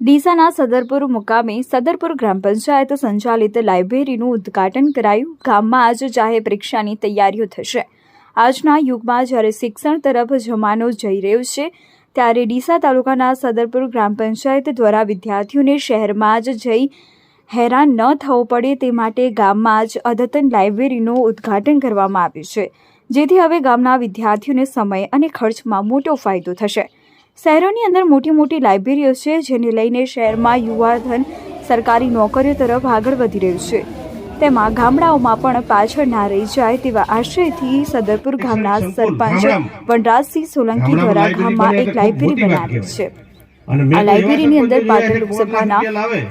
ડીસાના સદરપુર મુકામે સદરપુર ગ્રામ પંચાયત સંચાલિત લાઇબ્રેરીનું ઉદ્ઘાટન કરાયું। ગામમાં આજ જાહેર પરીક્ષાની તૈયારીઓ થશે। આજના યુગમાં જ્યારે શિક્ષણ તરફ જમાનો જઈ રહ્યો છે, ત્યારે ડીસા તાલુકાના સદરપુર ગ્રામ પંચાયત દ્વારા વિદ્યાર્થીઓને શહેરમાં જ જઈ હેરાન ન થવું પડે તે માટે ગામમાં જ અદ્યતન લાઇબ્રેરીનું ઉદ્ઘાટન કરવામાં આવ્યું છે, જેથી હવે ગામના વિદ્યાર્થીઓને સમય અને ખર્ચમાં મોટો ફાયદો થશે। શહેરોની અંદર મોટી મોટી લાઇબ્રેરીઓ છે, જેને લઈને શહેરમાં યુવાધન સરકારી નોકરીઓ તરફ આગળ વધી રહ્યું છે, તેમાં ગામડાઓમાં પણ પાછળ ના રહી જાય તેવા આશયથી સદરપુર ગામના સરપંચ વનરાજસિંહ સોલંકી દ્વારા ગામમાં એક લાઇબ્રેરી બનાવી છે। આ લાઇબ્રેરીની અંદર પાટણ લોકસભાના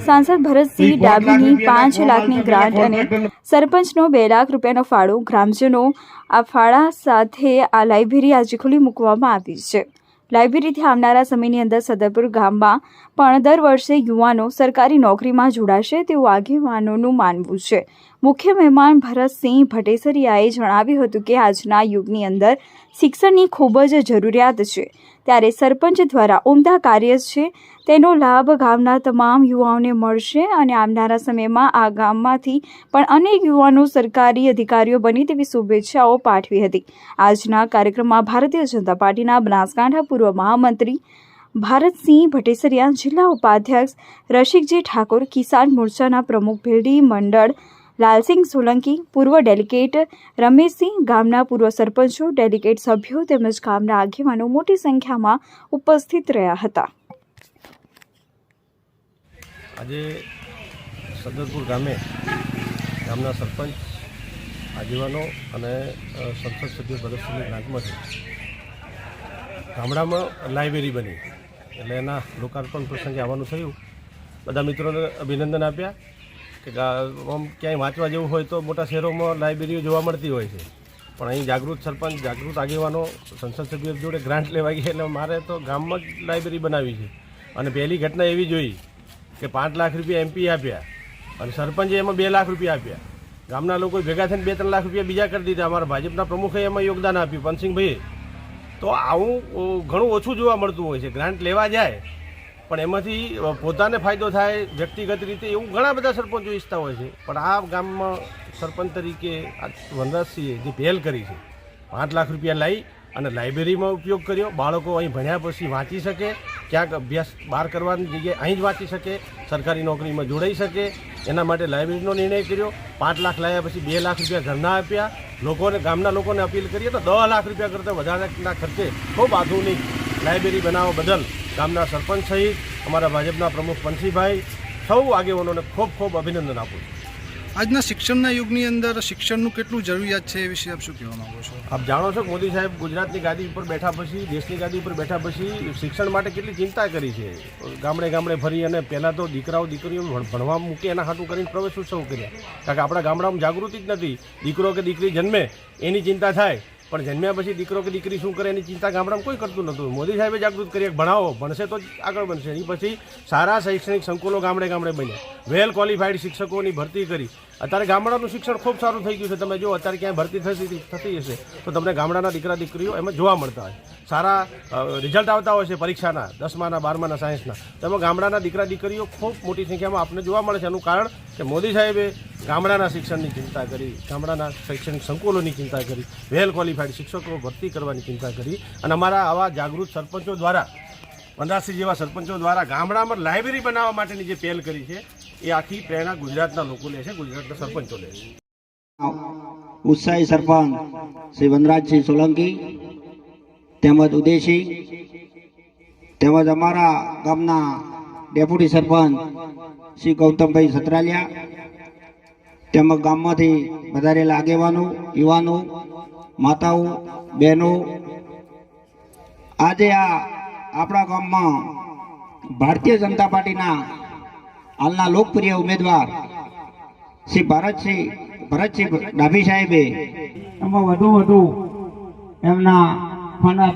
સાંસદ ભરતસિંહ ડાભીની 5 લાખની ગ્રાન્ટ અને સરપંચનો 2 લાખ રૂપિયાનો ફાળો, ગ્રામજનો આ ફાળા સાથે આ લાઇબ્રેરી આજે ખુલ્લી મૂકવામાં આવી છે। લાઇબ્રેરીથી આવનારા સમયની અંદર સદરપુર ગામમાં પણ દર વર્ષે યુવાનો સરકારી નોકરીમાં જોડાશે તેવું આગેવાનોનું માનવું છે। મુખ્ય મહેમાન ભરતસિંહ ભટેસરિયાએ જણાવ્યું હતું કે આજના યુગની અંદર શિક્ષણની ખૂબ જ જરૂરિયાત છે, ત્યારે સરપંચ દ્વારા ઉમદા કાર્ય છે, તેનો લાભ ગામના તમામ યુવાઓને મળશે અને આવનારા સમયમાં આ ગામમાંથી પણ અનેક યુવાનો સરકારી અધિકારીઓ બને તેવી શુભેચ્છાઓ પાઠવી હતી। આજના કાર્યક્રમમાં ભારતીય જનતા પાર્ટીના બનાસકાંઠા પૂર્વ મહામંત્રી ભારતસિંહ ભટેસરિયા, જિલ્લા ઉપાધ્યક્ષ રસિકજી ઠાકોર, કિસાન મોરચાના પ્રમુખ ભીલડી મંડળ લાલસિંહ સોલંકી, પૂર્વ ડેલિગેટ રમેશસિંહ, ગામના પૂર્વ સરપંચો, ડેલિગેટ સભ્યો તેમજ ગામના આગેવાનો મોટી સંખ્યામાં ઉપસ્થિત રહ્યા હતા। આજે સદરપુર ગામે ગામના સરપંચ, આગેવાનો અને સંસદ સભ્ય ભરતસિંહની ગ્રાન્ટમાંથી ગામડામાં લાઇબ્રેરી બની, એટલે એના લોકાર્પણ પ્રસંગે આવવાનું થયું। બધા મિત્રોને અભિનંદન આપ્યા કે આમ ક્યાંય વાંચવા જેવું હોય તો મોટા શહેરોમાં લાઇબ્રેરીઓ જોવા મળતી હોય છે, પણ અહીં જાગૃત સરપંચ, જાગૃત આગેવાનો, સંસદ સભ્ય જોડે ગ્રાન્ટ લેવા ગઈ, એટલે મારે તો ગામમાં જ લાઇબ્રેરી બનાવી છે। અને પહેલી ઘટના એવી જોઈ કે 5 લાખ રૂપિયા એમપી આપ્યા અને સરપંચે એમાં 2 લાખ રૂપિયા આપ્યા। ગામના લોકો ભેગા થઈને 2-3 લાખ રૂપિયા બીજા કરી દીધા। અમારા ભાજપના પ્રમુખે એમાં યોગદાન આપ્યું, પનસિંહભાઈએ। તો આવું ઘણું ઓછું જોવા મળતું હોય છે। ગ્રાન્ટ લેવા જાય પણ એમાંથી પોતાને ફાયદો થાય વ્યક્તિગત રીતે, એવું ઘણા બધા સરપંચો ઈચ્છતા હોય છે, પણ આ ગામમાં સરપંચ તરીકે આ વનરાજસિંહે જે પહેલ કરી છે, 5 લાખ રૂપિયા લાવી અને લાઇબ્રેરીમાં ઉપયોગ કર્યો। બાળકો અહીં ભણ્યા પછી વાંચી શકે, ક્યાંક અભ્યાસ બહાર કરવાની જગ્યાએ અહીં જ વાંચી શકે, સરકારી નોકરીમાં જોડાઈ શકે, એના માટે લાઇબ્રેરીનો નિર્ણય કર્યો। 5 લાખ લાવ્યા પછી 2 લાખ રૂપિયા ઘરના આપ્યા। લોકોને, ગામના લોકોને અપીલ કરીએ તો 10 લાખ રૂપિયા કરતાં વધારેના ખર્ચે ખૂબ આધુનિક લાઇબ્રેરી બનાવવા બદલ ગામના સરપંચ સહિત અમારા ભાજપના પ્રમુખ પનસિંહભાઈ, સૌ આગેવાનોને ખૂબ ખૂબ અભિનંદન આપું છું। આજના શિક્ષણના યુગની અંદર શિક્ષણનું કેટલું જરૂરિયાત છે એ વિશે આપ શું કહેવા માંગો છો? આપ જાણો છો કે મોદી સાહેબ ગુજરાતની ગાદી ઉપર બેઠા પછી, દેશની ગાદી ઉપર બેઠા પછી શિક્ષણ માટે કેટલી ચિંતા કરી છે। ગામડે ગામડે ફરી અને પહેલાં તો દીકરાઓ દીકરીઓ ભણવા મૂકે એના હાટું કરીને પ્રવેશ ઉત્સવ કર્યા, કારણ કે આપણા ગામડામાં જાગૃતિ જ નથી। દીકરો કે દીકરી જન્મે એની ચિંતા થાય, પણ જન્મ્યા પછી દીકરો કે દીકરી શું કરે એની ચિંતા ગામડામાં કોઈ કરતું નહોતું। મોદી સાહેબે જાગૃત કરી, ભણાવો, ભણશે તો જ આગળ બનશે। એની પછી સારા શૈક્ષણિક સંકુલો ગામડે ગામડે બન્યા, વેલ ક્વોલિફાઈડ શિક્ષકોની ભરતી કરી। અત્યારે ગામડાનું શિક્ષણ ખૂબ સારું થઈ ગયું છે। તમે જો અત્યારે ક્યાંય ભરતી થતી હશે તો તમને ગામડાના દીકરા દીકરીઓ એમાં જોવા મળતા હોય, સારા રિઝલ્ટ આવતા હોય છે પરીક્ષાના, 10માના 12માના સાયન્સના, તેમાં ગામડાના દીકરા દીકરીઓ ખૂબ મોટી સંખ્યામાં આપણને જોવા મળે છે। એનું કારણ કે મોદી સાહેબે ગામડાના શિક્ષણની ચિંતા કરી, ગામડાના શૈક્ષણિક સંકુલોની ચિંતા કરી, વેલ ક્વોલિફાઈડ શિક્ષકો ભરતી કરવાની ચિંતા કરી, અને અમારા આવા જાગૃત સરપંચો દ્વારા, વનરાજસિંહ જેવા સરપંચો દ્વારા ગામડામાં લાઇબ્રેરી બનાવવા માટેની જે પહેલ કરી છે, એ આખી પ્રેરણા ગુજરાતના લોકો લે છે, ગુજરાતના સરપંચો લે છે। ઉત્સાહી સરપંચ શ્રી વનરાજસિંહ સોલંકી તેમજ ઉદયસિંહ, તેમજ અમારા ગામના ડેપ્યુટી સરપંચ શ્રી ગૌતમભાઈ સતરાલિયા, તેમજ ગામમાંથી વધારેલા આગેવાનો, યુવાનો, માતાઓ, બહેનો, આજે આ આપણા ગામમાં ભારતીય જનતા પાર્ટીના હાલના લોકપ્રિય ઉમેદવાર શ્રી ભરતસિંહ ડાભી સાહેબે એમાં વધુ એમના ફંડ